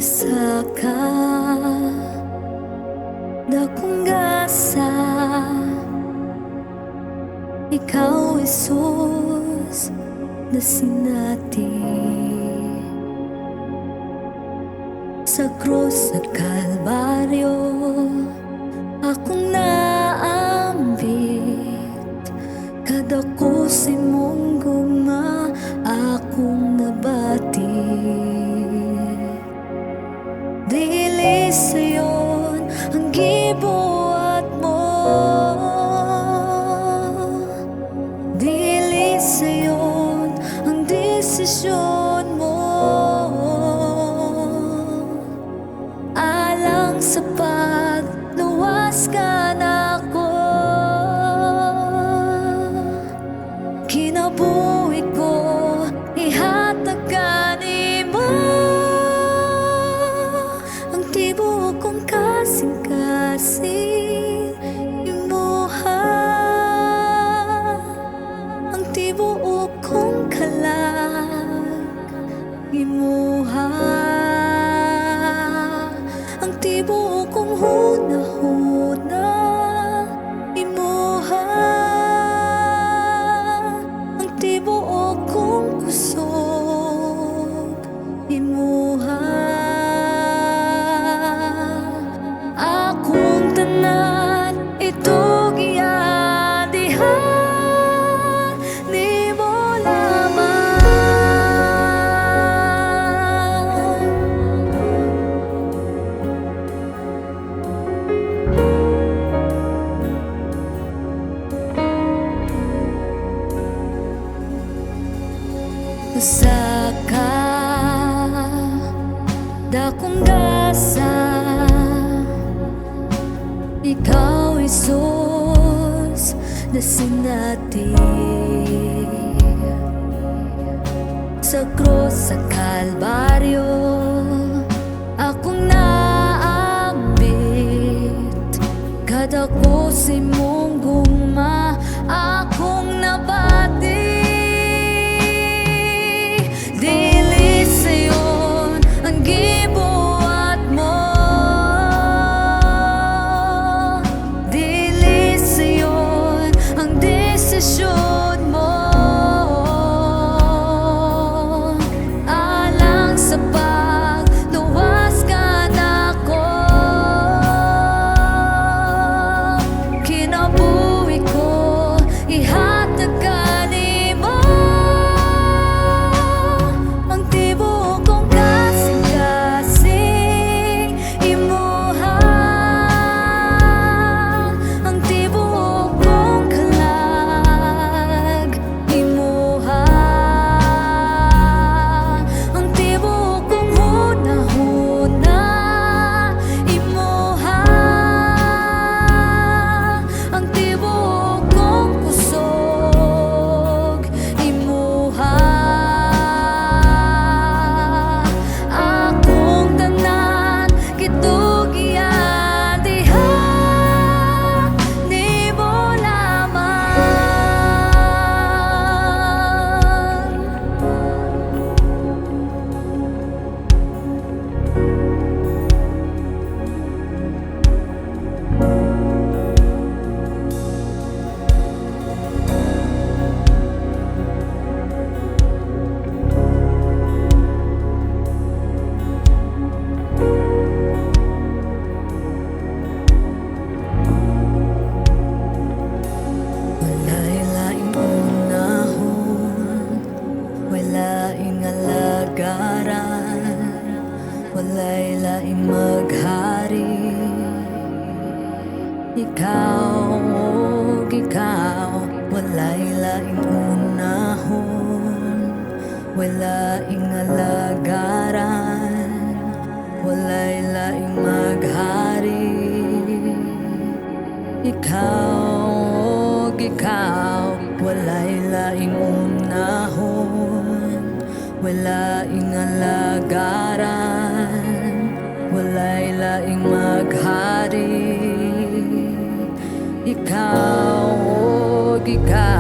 usa ka dakong gasa. Ikaw, Jesus, na sinati sa krus sa Kalbaryo. Akong naambit kadako si mong guma, akong nabati. Dili sayon ang gibuhat mo, dili sayon ang desisyon mo. Alang sa pagluwas ka nako, kinabuhi ko ihatag ka nimo. Ang tibuok kong kasing-kasing imuha, ang tibuok kong kalag imuha, ang tibuok kong huna-huna imuha, ang tibuok kong kusog imuha. Akong tanan itong iadihan nimo lamang. Usa ka dakong gasa, ikaw, Jesus, na sinati sa krus sa Kalbaryo. Akong naambit kadako si mong guma, akong nabati. Dili sayon ang gibuhat mo, dili sayon ang desisyon mo. Alang sa pagluwas ka nako, kinabuhi ko ihatag ka nimo. Ang tibuok kong kasing-kasing imuha, ang tibuok kong kalag imuha, ang tibuok kong huna-huna imuha, ang tibuok kong kusog imuha. Akong tanan kitong iadihan nimo lamang. Walay laing unahon, walaing alagaran, walay laing maghari. Ikaw, ikaw, walay laing unahon, walaing alagaran, walay laing maghari. Ikaw, ikaw, walay laing unahon, walaing alagaran, walay laing maghari. Ikaw, ikaw,